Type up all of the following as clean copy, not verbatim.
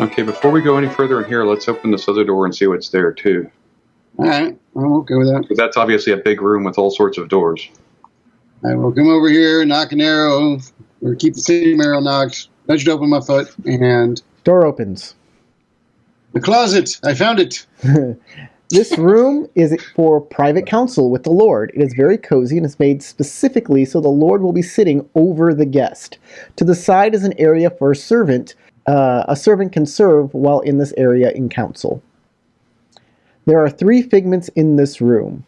Okay, before we go any further in here, let's open this other door and see what's there, too. All right, I'm okay with that. Because that's obviously a big room with all sorts of doors. I will come over here, knock an arrow, or keep the same arrow knocked, nudged open my foot, and... Door opens. The closet! I found it! This room is for private council with the Lord. It is very cozy and is made specifically so the Lord will be sitting over the guest. To the side is an area for a servant. A servant can serve while in this area in council. There are 3 figments in this room.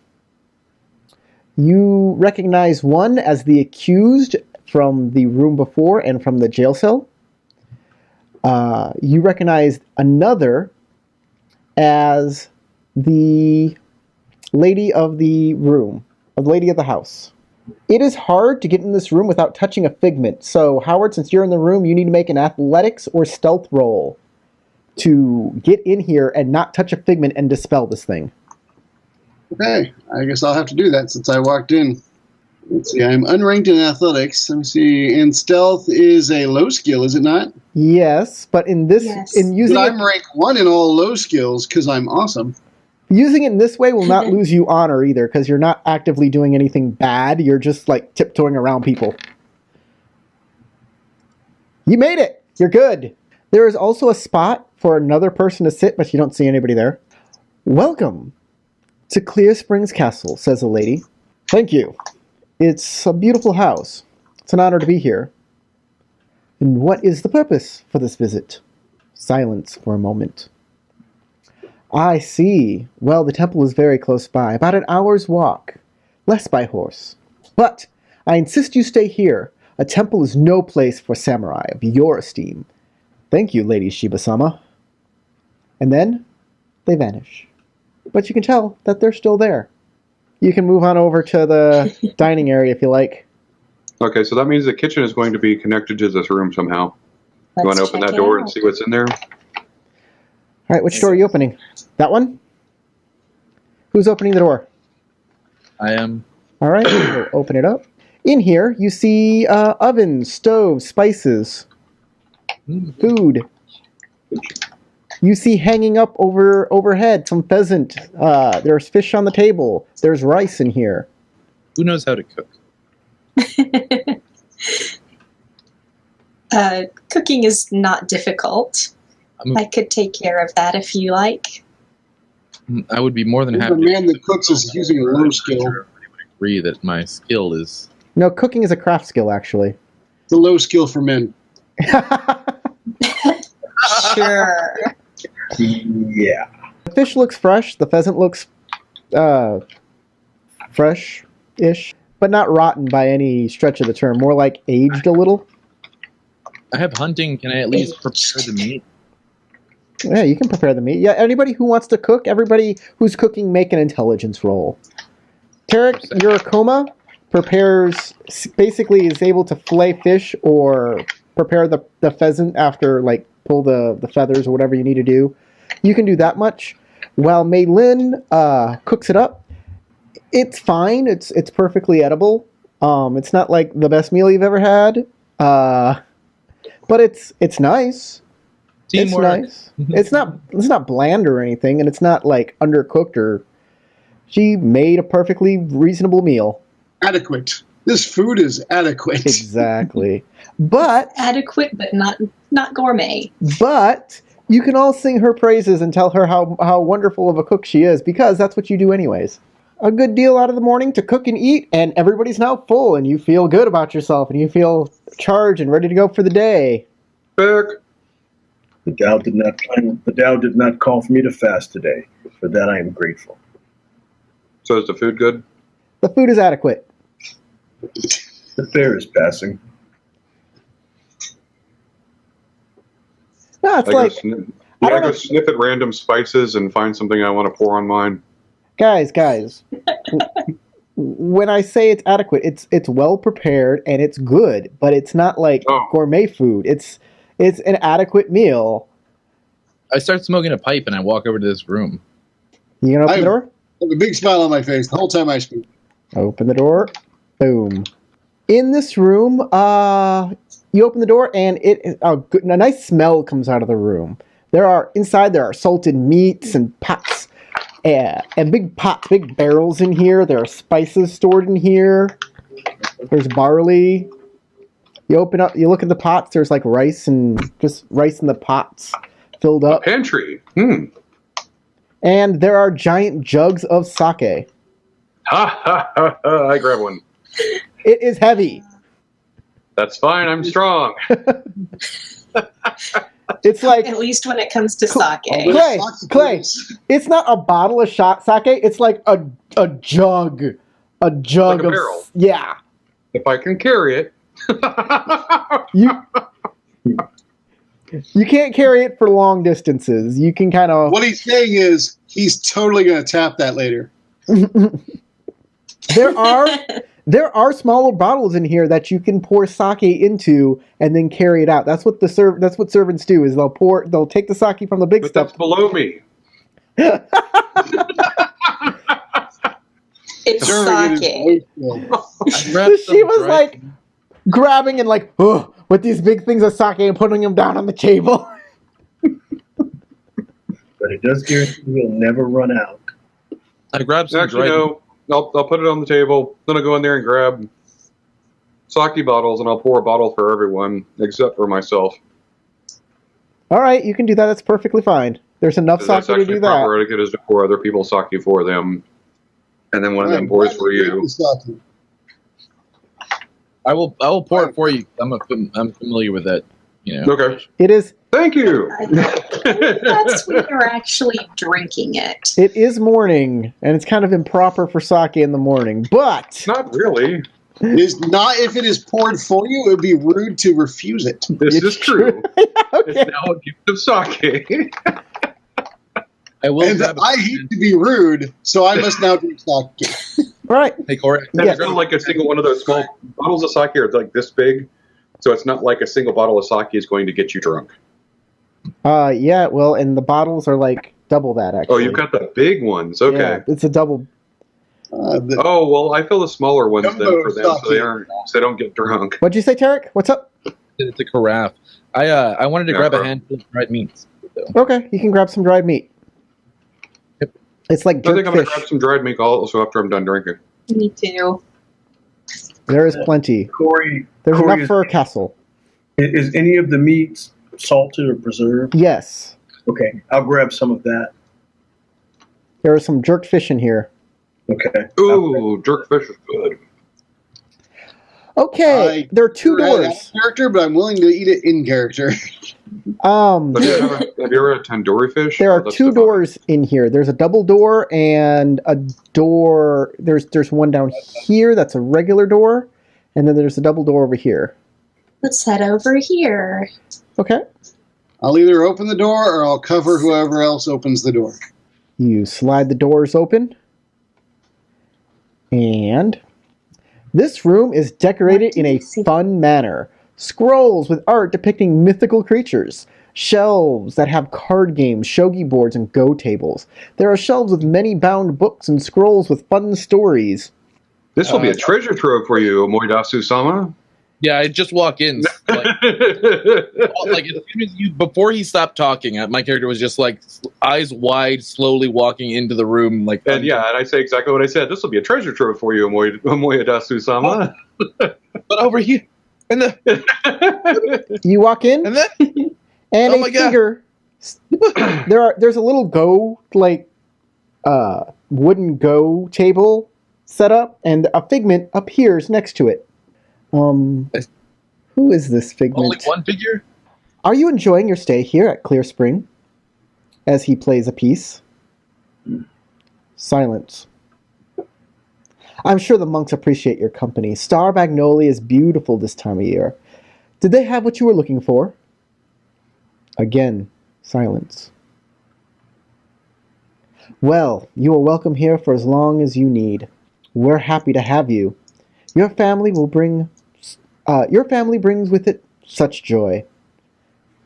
You recognize one as the accused from the room before and from the jail cell. You recognize another as the lady of the room, the lady of the house. It is hard to get in this room without touching a figment. So, Howard, since you're in the room, you need to make an athletics or stealth roll to get in here and not touch a figment and dispel this thing. Okay, I guess I'll have to do that since I walked in. Let's see, I'm unranked in athletics. Let me see, and stealth is a low skill, is it not? Yes, but in this, in using but I'm rank 1 in all low skills because I'm awesome. Using it in this way will not lose you honor either, because you're not actively doing anything bad. You're just like tiptoeing around people. You made it! You're good! There is also a spot for another person to sit, but you don't see anybody there. Welcome to Clear Springs Castle, says a lady. Thank you. It's a beautiful house. It's an honor to be here. And what is the purpose for this visit? Silence for a moment. I see. Well, the temple is very close by, about an hour's walk. Less by horse. But I insist you stay here. A temple is no place for samurai of your esteem. Thank you, Lady Shiba-sama. And then they vanish. But you can tell that they're still there. You can move on over to the dining area if you like. Okay, so that means the kitchen is going to be connected to this room somehow. You want to open that door and see what's in there? All right, which door are you opening? That one? Who's opening the door? I am. All right, we'll open it up. In here, you see ovens, stoves, spices, food. You see hanging up overhead some pheasant. There's fish on the table. There's rice in here. Who knows how to cook? Cooking is not difficult. I could take care of that if you like. I would be more than happy. The man that cooks is using a low skill. I would agree that my skill is... No, cooking is a craft skill, actually. It's a low skill for men. Sure. Yeah. The fish looks fresh. The pheasant looks fresh-ish, but not rotten by any stretch of the term. More like aged a little. I have hunting. Can I at least prepare the meat? Yeah, you can prepare the meat. Yeah, anybody who wants to cook, everybody who's cooking, make an intelligence roll. Tarek, Yurikoma prepares, basically is able to fillet fish or prepare the pheasant after, like, pull the feathers or whatever you need to do. You can do that much. While Mei Lin cooks it up, it's fine. It's perfectly edible. It's not like the best meal you've ever had, but it's nice. Teamwork. It's nice. It's not bland or anything, and it's not like undercooked or. She made a perfectly reasonable meal. Adequate. This food is adequate. Exactly. But adequate, but not gourmet. But you can all sing her praises and tell her how wonderful of a cook she is, because that's what you do anyways. A good deal out of the morning to cook and eat, and everybody's now full, and you feel good about yourself, and you feel charged and ready to go for the day. Back. The Tao did not call for me to fast today. For that I am grateful. So is the food good? The food is adequate. The fare is passing. No, it's I go sniff at random spices and find something I want to pour on mine. Guys. When I say it's adequate, it's well prepared and it's good, but it's not like gourmet food. It's an adequate meal. I start smoking a pipe and I walk over to this room. You gonna open the door? I have a big smile on my face the whole time I speak. Open the door. Boom. In this room, you open the door and a nice smell comes out of the room. Inside there are salted meats and pots, and big pots, big barrels in here. There are spices stored in here. There's barley. You open up, you look at the pots. There's like rice and just rice in the pots filled up. A pantry. And there are giant jugs of sake. Ha ha ha ha! I grab one. It is heavy. That's fine. I'm strong. It's like At least when it comes to sake. Clay. It's not a bottle of shot sake. It's like a jug, a jug Like a of barrel. yeah. If I can carry it. You can't carry it for long distances. You can kind of. What he's saying is he's totally going to tap that later. There are smaller bottles in here that you can pour sake into and then carry it out. That's what that's what servants do. Is they'll take the sake from the big But stuff. that's below me. It's Serving sake. it She was like grabbing and like with these big things of sake and putting them down on the table. But it does guarantee you'll never run out. I grabbed some Actually, no. I'll put it on the table. Then I'll go in there and grab sake bottles, and I'll pour a bottle for everyone except for myself. All right, you can do that. That's perfectly fine. There's enough sake That's to actually do proper that. etiquette is to pour other people's sake for them, and then one of them pours for you. I will pour it for you. I'm familiar with that. You know. Okay. It is. Thank you. I think that's when you're actually drinking it. It is morning, and it's kind of improper for sake in the morning. But Not really. Is not if it is poured for you. It would be rude to refuse it. This is true. okay. It's now a gift of sake. I will And grab I hate to be rude, so I must now drink sake. All right. Hey, Corey. And Yeah. it's not like a single one of those small bottles of sake are like this big, so it's not like a single bottle of sake is going to get you drunk. Yeah. Well, and the bottles are like double that. Actually. Oh, you've got the big ones. Okay. Yeah, it's a double. Oh well, I fill the smaller ones then Jumbo for them, so they sake. aren't, so they don't get drunk. What'd you say, Tarek? What's up? It's a carafe. I wanted to Yeah, grab a carafe. handful of dried meats. Okay, you can grab some dried meat. Yep. It's like I jerk think I'm gonna fish. grab some dried meat also after I'm done drinking. Me too. There is plenty. Corey, There's Corey, enough for a castle. is any of the meats salted or preserved? Yes. Okay, I'll grab some of that. There is some jerk fish in here. Okay. Ooh, jerk fish is good. Okay, there are two doors. Character, but I'm willing to eat it in character. Have you ever had tandoori fish? There are That's two divine. doors in here. There's a double door and a door. There's one down here that's a regular door, and then there's a double door over here. Let's head over here. Okay. I'll either open the door or I'll cover whoever else opens the door. You slide the doors open. And this room is decorated in a fun manner. Scrolls with art depicting mythical creatures. Shelves that have card games, shogi boards, and go tables. There are shelves with many bound books and scrolls with fun stories. This will be a treasure trove for you, Moidasu-sama. Yeah, I just walk in. Like as soon as before he stopped talking, my character was just like eyes wide, slowly walking into the room. Like, And yeah, and I say exactly what I said. This will be a treasure trove for you, Moidasu-sama. but over here, and You walk in, then and Oh a my God. figure. There's a little go wooden go table set up, and a figment appears next to it. Who is this figment? only one figure. Are you enjoying your stay here at Clear Spring? As he plays a piece. Silence. I'm sure the monks appreciate your company. Star Magnolia is beautiful this time of year. Did they have what you were looking for? Again, silence. Well, you are welcome here for as long as you need. We're happy to have you. Your family brings with it such joy.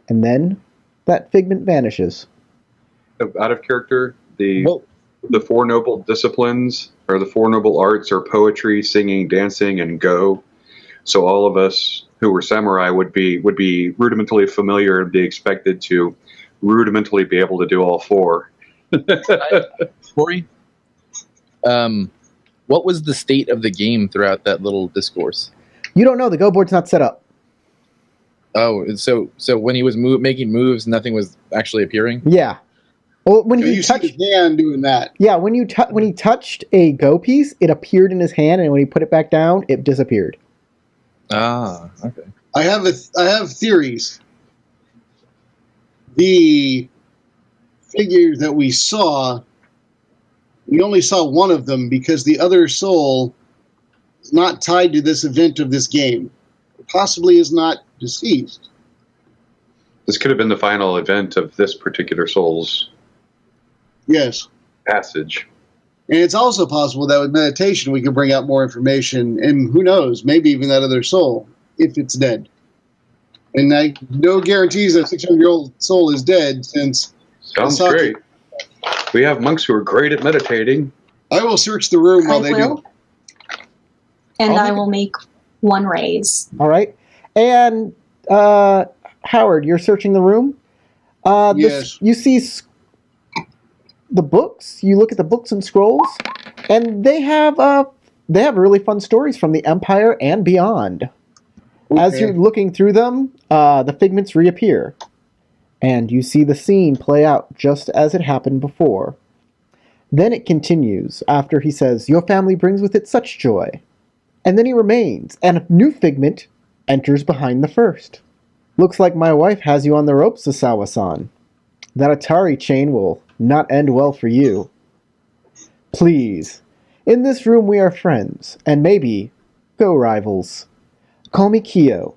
And then that figment vanishes. Out of character, the Well, Four Noble Disciplines, or the Four Noble Arts, are poetry, singing, dancing, and go. So all of us who were samurai would be rudimentally familiar and be expected to rudimentally be able to do all four. Corey, what was the state of the game throughout that little discourse? You don't know. The Go board's not set up. Oh, so when he was making moves, nothing was actually appearing? Yeah. Well, when You he see touched, his hand doing that. yeah, when he touched a Go piece, it appeared in his hand, and when he put it back down, it disappeared. Ah, okay. I have theories. The figures that we saw, we only saw one of them because the other soul is not tied to this event of this game. Possibly is not deceased. This could have been the final event of this particular soul's Yes. passage. And it's also possible that with meditation we can bring out more information, and who knows, maybe even that other soul, if it's dead. And no guarantees that 600-year-old soul is dead, since... Sounds great. We have monks who are great at meditating. I will search the room while they do. And I will make one raise. All right. And Howard, you're searching the room. Yes. You see the books. You look at the books and scrolls, and they have really fun stories from the Empire and beyond. Okay. As you're looking through them, the figments reappear, and you see the scene play out just as it happened before. Then it continues after he says, "Your family brings with it such joy." And then he remains, and a new figment enters behind the first. "Looks like my wife has you on the ropes, Sasawa-san. That Atari chain will not end well for you. Please, in this room we are friends, and maybe Go rivals. Call me Kyo."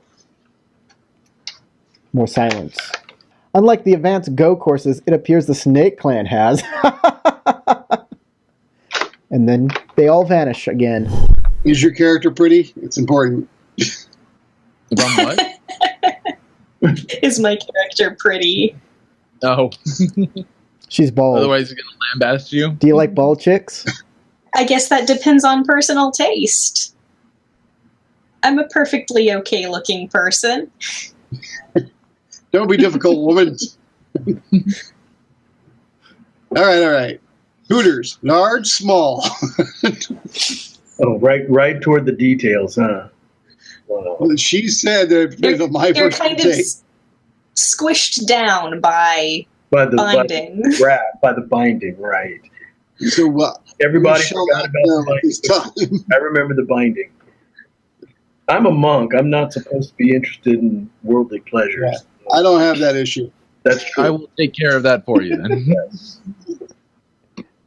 More silence. Unlike the advanced Go courses, it appears the Snake Clan has. And then they all vanish again. Is your character pretty? It's important. From what? Is my character pretty? Oh. She's bald. Otherwise, he's going to lambaste you. Do you like bald chicks? I guess that depends on personal taste. I'm a perfectly okay looking person. Don't be difficult, woman. All right. Hooters, large, small. Oh, right toward the details, huh? Wow. Well, she said that it depends on my You're personal kind of taste. squished down by By the binding. by the binding, right? So Everybody we shall forgot not about know the this binding. time. I remember the binding. I'm a monk. I'm not supposed to be interested in worldly pleasures. I don't have that issue. That's true. I will take care of that for you then. Yes.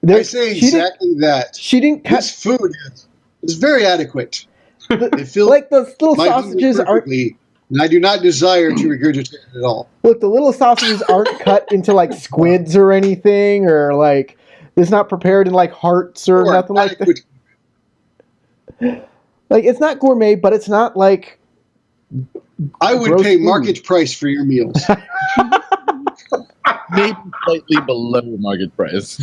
I say exactly that. She didn't cut. This food is very adequate. It fills Like the little my hunger sausages aren't. perfectly, and I do not desire to regurgitate it at all. Look, the little sausages aren't cut into like squids or anything, or like it's not prepared in like hearts or nothing like that. Adequate. Like it's not gourmet, but it's not like. I would Gross pay food. market price for your meals. Maybe slightly below market price.